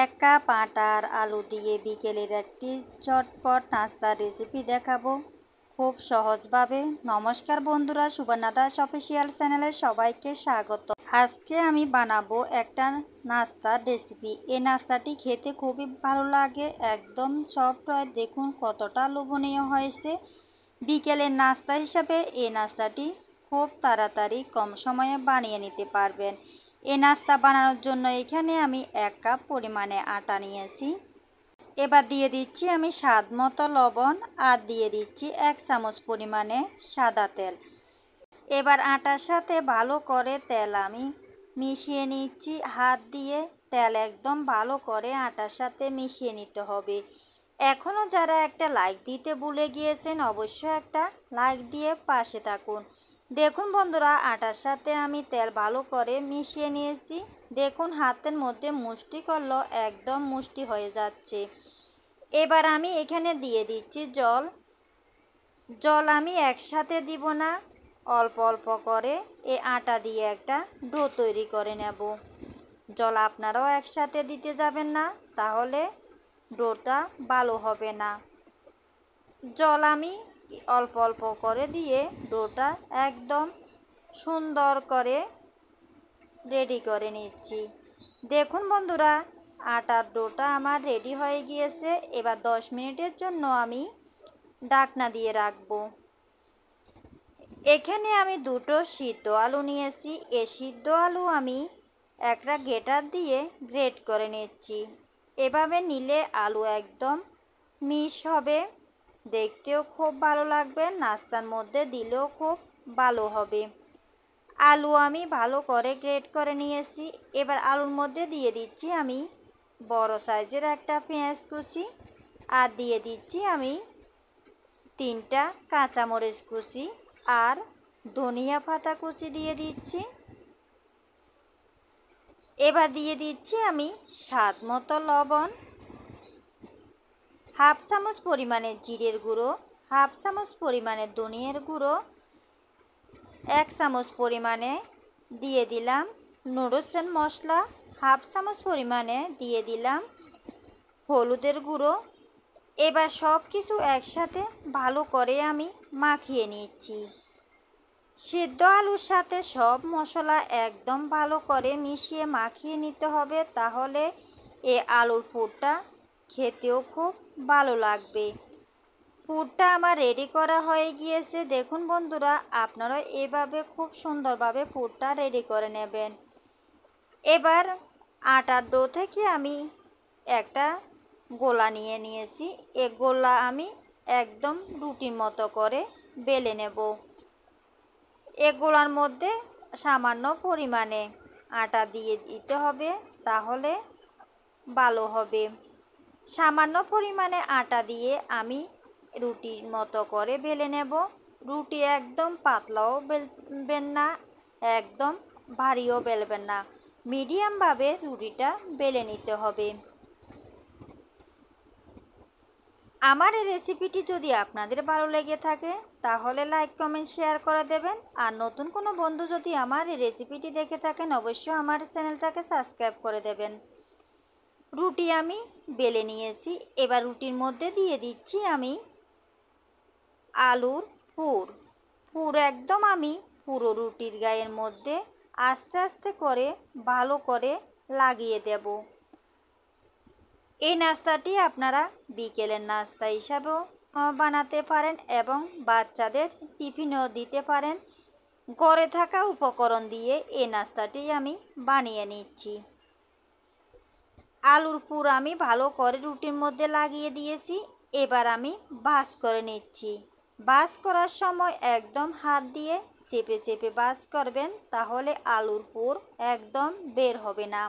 এক কাপ আটা আর আলু দিয়ে বিকেলের একটি চটপট নাস্তার রেসিপি দেখাবো খুব সহজভাবে। নমস্কার বন্ধুরা, সুবর্ণা দাস অফিসিয়াল চ্যানেলে সবাইকে স্বাগত। আজকে আমি বানাবো একটা নাস্তার রেসিপি। এই নাস্তাটি খেতে খুবই ভালো লাগে, একদম সফট হয়। দেখুন কতটা লোভনীয় হয়েছে। বিকেলের নাস্তা হিসাবে এই নাস্তাটি খুব তাড়াতাড়ি কম সময়ে বানিয়ে নিতে পারবেন। এই নাস্তা বানানোর জন্য এখানে আমি 1 কাপ পরিমাণে আটা নিয়েছি। এবার দিয়ে দিচ্ছি আমি স্বাদ মতো লবণ আর দিয়ে দিচ্ছি 1 চামচ পরিমাণে সাদা তেল। এবার আটার সাথে ভালো করে তেল আমি মিশিয়ে নিচ্ছি হাত দিয়ে। তেল একদম ভালো করে আটার সাথে মিশিয়ে নিতে হবে। এখনও যারা একটা লাইক দিতে ভুলে গিয়েছেন, অবশ্যই একটা লাইক দিয়ে পাশে থাকুন। দেখুন বন্ধুরা, আটার সাথে আমি তেল ভালো করে মিশিয়ে নিয়েছি। দেখুন হাতের মধ্যে মুষ্টি করলো একদম মুষ্টি হয়ে যাচ্ছে। এবার আমি এখানে দিয়ে দিচ্ছি জল। জল আমি একসাথে দিব না, অল্প অল্প করে এই আটা দিয়ে একটা ডো তৈরি করে নেব। জল আপনারাও একসাথে দিতে যাবেন না, তাহলে ডোটা ভালো হবে না। জল আমি অল্প অল্প করে দিয়ে ডোটা একদম সুন্দর করে রেডি করে নিচ্ছি। দেখুন বন্ধুরা, আটার ডোটা আমার রেডি হয়ে গিয়েছে। এবার 10 মিনিটের জন্য আমি ঢাকনা দিয়ে রাখবো। এখানে আমি দুটো সিদ্ধ আলু নিয়েছি। এই সিদ্ধ আলু আমি একটা গ্রেটার দিয়ে গ্রেট করে নিচ্ছি। এভাবে নিলে আলু একদম মিশ হবে, দেখতেও খুব ভালো লাগবে, নাস্তার মধ্যে দিলেও খুব ভালো হবে। আলু আমি ভালো করে গ্রেট করে নিয়েছি। এবার আলুর মধ্যে দিয়ে দিচ্ছি আমি বড় সাইজের একটা পেঁয়াজ কুচি আর দিয়ে দিচ্ছি আমি 3টা কাঁচামরিচ কুচি আর ধনিয়া পাতা কুচি দিয়ে দিচ্ছি। এবার দিয়ে দিচ্ছি আমি স্বাদ মতো লবণ, হাফ চামচ পরিমাণে জিরের গুঁড়ো, হাফ চামচ পরিমাণে ধনিয়ার গুঁড়ো, 1 চামচ পরিমাণে দিয়ে দিলাম নুডলসের মশলা, হাফ চামচ পরিমাণে দিয়ে দিলাম হলুদের গুঁড়ো। এবার সব কিছু একসাথে ভালো করে আমি মাখিয়ে নিচ্ছি। সিদ্ধ আলুর সাথে সব মশলা একদম ভালো করে মিশিয়ে মাখিয়ে নিতে হবে, তাহলে এই আলুর পুরটা খেতেও খুব ভালো লাগবে। পুরটা আমার রেডি করা হয়ে গিয়েছে। দেখুন বন্ধুরা, আপনারা এভাবে খুব সুন্দরভাবে পুরটা রেডি করে নেবেন। এবার আটার ডো থেকে আমি একটা গোলা নিয়ে নিয়েছি। এই গোলা আমি একদম রুটির মতো করে বেলে নেব। এই গোলার মধ্যে সামান্য পরিমাণে আটা দিয়ে দিতে হবে, তাহলে ভালো হবে। সামান্য পরিমাণে আটা দিয়ে আমি রুটির মতো করে বেলে নেব। রুটি একদম পাতলাও বেলবেন না, একদম ভারীও বেলবেন না, মিডিয়ামভাবে রুটিটা বেলে নিতে হবে। আমার এই রেসিপিটি যদি আপনাদের ভালো লেগে থাকে, তাহলে লাইক কমেন্ট শেয়ার করে দেবেন। আর নতুন কোনো বন্ধু যদি আমার এই রেসিপিটি দেখে থাকেন, অবশ্যই আমার চ্যানেলটাকে সাবস্ক্রাইব করে দেবেন। রুটি আমি বেলে নিয়েছি। এবার রুটির মধ্যে দিয়ে দিচ্ছি আমি আলুর পুর একদম আমি পুরো রুটির গায়ের মধ্যে আস্তে আস্তে করে ভালো করে লাগিয়ে দেব। এই নাস্তাটি আপনারা বিকেলের নাস্তা হিসাবেও বানাতে পারেন এবং বাচ্চাদের টিফিনেও দিতে পারেন। ঘরে থাকা উপকরণ দিয়ে এই নাস্তাটি আমি বানিয়ে নিচ্ছি। আলুর পুর আমি ভালো করে রুটির মধ্যে লাগিয়ে দিয়েছি। এবার আমি ভাঁজ করে নিচ্ছি। ভাঁজ করার সময় একদম হাত দিয়ে চেপে চেপে ভাঁজ করবেন, তাহলে আলুর পুর একদম বের হবে না।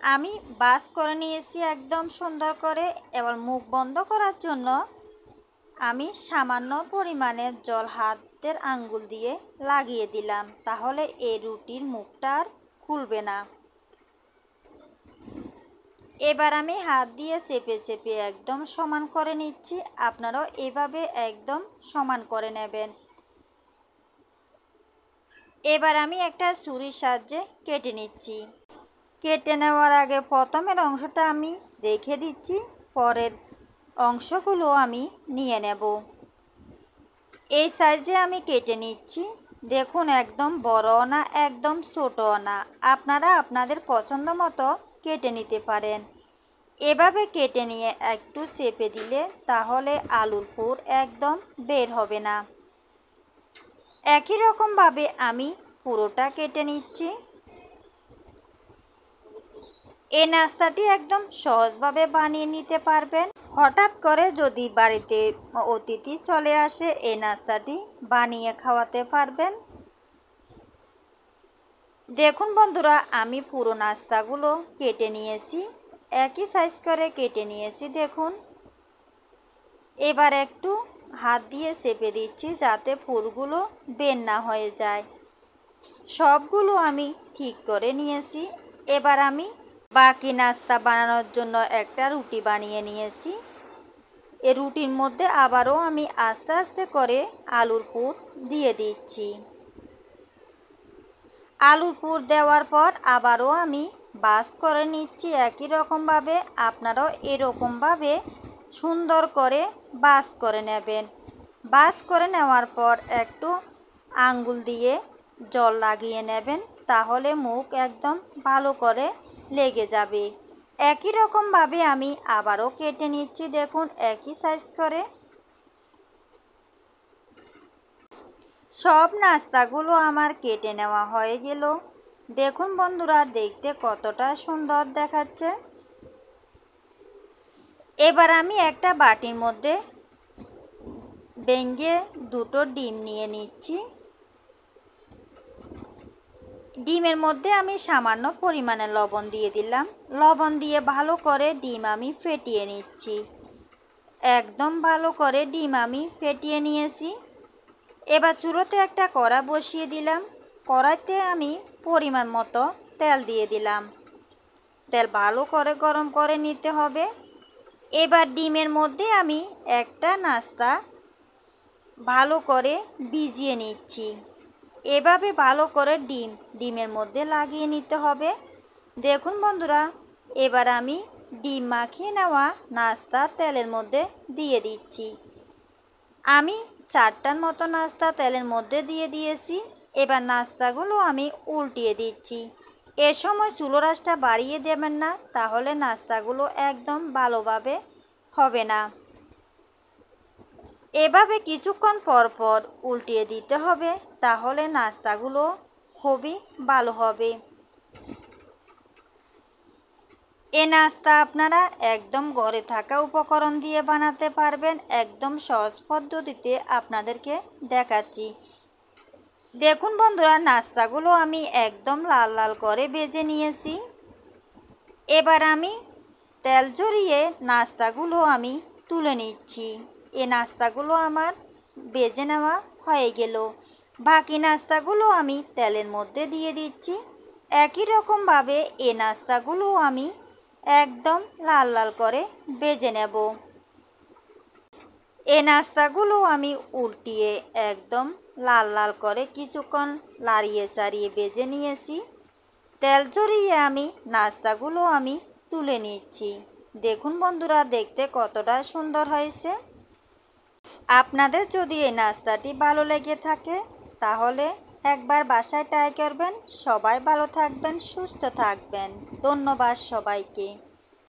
আমি ভাঁজ করে নিয়েছি একদম সুন্দর করে। এবার মুখ বন্ধ করার জন্য আমি সামান্য পরিমাণে জল হাতের আঙ্গুল দিয়ে লাগিয়ে দিলাম, তাহলে এই রুটির মুখটা আর খুলবে না। এবার আমি হাত দিয়ে চেপে চেপে একদম সমান করে নিচ্ছি। আপনারাও এভাবে একদম সমান করে নেবেন। এবার আমি একটা ছুরির সাহায্যে কেটে নিচ্ছি। কেটে নেওয়ার আগে প্রথমের অংশটা আমি রেখে দিচ্ছি, পরের অংশগুলো আমি নিয়ে নেব। এই সাইজে আমি কেটে নিচ্ছি। দেখুন, একদম বড়ও না একদম ছোটও না, আপনারা আপনাদের পছন্দ মতো কেটে নিতে পারেন। এভাবে কেটে নিয়ে একটু চেপে দিলে তাহলে আলুর পুর একদম বের হবে না। একই রকমভাবে আমি পুরোটা কেটে নিচ্ছি। এই নাস্তাটি একদম সহজভাবে বানিয়ে নিতে পারবেন। হঠাৎ করে যদি বাড়িতে অতিথি চলে আসে, এই নাস্তাটি বানিয়ে খাওয়াতে পারবেন। দেখুন বন্ধুরা, আমি পুরো নাস্তাগুলো কেটে নিয়েছি, একই সাইজ করে কেটে নিয়েছি। দেখুন, এবার একটু হাত দিয়ে চেপে দিচ্ছি যাতে পুরগুলো বের না হয়ে যায়। সবগুলো আমি ঠিক করে নিয়েছি। এবার আমি বাকি নাস্তা বানানোর জন্য একটা রুটি বানিয়ে নিয়েছি। এই রুটির মধ্যে আবারও আমি আস্তে আস্তে করে আলুর পুর দিয়ে দিচ্ছি। আলুর পুর দেওয়ার পর আবারও আমি ভাঁজ করে নিচ্ছি একই রকমভাবে। আপনারাও এরকমভাবে সুন্দর করে ভাঁজ করে নেবেন। ভাঁজ করে নেওয়ার পর একটু আঙ্গুল দিয়ে জল লাগিয়ে নেবেন, তাহলে মুখ একদম ভালো করে লেগে যাবে। একই রকমভাবে আমি আবারও কেটে নিচ্ছি। দেখুন, একই সাইজ করে সব নাস্তাগুলো আমার কেটে নেওয়া হয়ে গেল। দেখুন বন্ধুরা, দেখতে কতটা সুন্দর দেখাচ্ছে। এবার আমি একটা বাটির মধ্যে ভেঙে দুটো ডিম নিয়ে নিচ্ছি। ডিমের মধ্যে আমি সামান্য পরিমাণে লবণ দিয়ে দিলাম। লবণ দিয়ে ভালো করে ডিম আমি ফেটিয়ে নিচ্ছি। একদম ভালো করে ডিম আমি ফেটিয়ে নিয়েছি। এবার চুলোতে একটা কড়া বসিয়ে দিলাম। কড়াইতে আমি পরিমাণ মতো তেল দিয়ে দিলাম। তেল ভালো করে গরম করে নিতে হবে। এবার ডিমের মধ্যে আমি একটা নাস্তা ভালো করে ভিজিয়ে নিচ্ছি। এভাবে ভালো করে ডিমের মধ্যে লাগিয়ে নিতে হবে। দেখুন বন্ধুরা, এবার আমি ডিম মাখিয়ে নেওয়া নাস্তা তেলের মধ্যে দিয়ে দিচ্ছি। আমি 4টার মতো নাস্তা তেলের মধ্যে দিয়ে দিয়েছি। এবার নাস্তাগুলো আমি উল্টিয়ে দিচ্ছি। এ সময় চুলোর আঁচটা বাড়িয়ে দেবেন না, তাহলে নাস্তাগুলো একদম ভালোভাবে হবে না। এভাবে কিছুক্ষণ পর পর উল্টিয়ে দিতে হবে, তাহলে নাস্তাগুলো খুবই ভালো হবে। এই নাস্তা আপনারা একদম ঘরে থাকা উপকরণ দিয়ে বানাতে পারবেন। একদম সহজ পদ্ধতিতে আপনাদেরকে দেখাচ্ছি। দেখুন বন্ধুরা, নাস্তাগুলো আমি একদম লাল লাল করে ভেজে নিয়েছি। এবার আমি তেল ঝরিয়ে নাস্তাগুলো আমি তুলে নিচ্ছি। এই নাস্তাগুলো আমার ভেজে নেওয়া হয়ে গেল। বাকি নাস্তাগুলো আমি তেলের মধ্যে দিয়ে দিচ্ছি। একই রকমভাবে এই নাস্তাগুলো আমি একদম লাল লাল করে ভেজে নেব। এই নাস্তাগুলো আমি উল্টিয়ে একদম লাল লাল করে কিছুক্ষণ লাড়িয়ে চাড়িয়ে ভেজে নিয়েছি। তেল ঝরিয়ে আমি নাস্তাগুলো আমি তুলে নিচ্ছি। দেখুন বন্ধুরা, দেখতে কতটা সুন্দর হয়েছে। আপনাদের যদি এই নাস্তাটি ভালো লেগে থাকে তাহলে একবার বাসায় ট্রাই করবেন। সবাই ভালো থাকবেন, সুস্থ থাকবেন। ধন্যবাদ সবাইকে।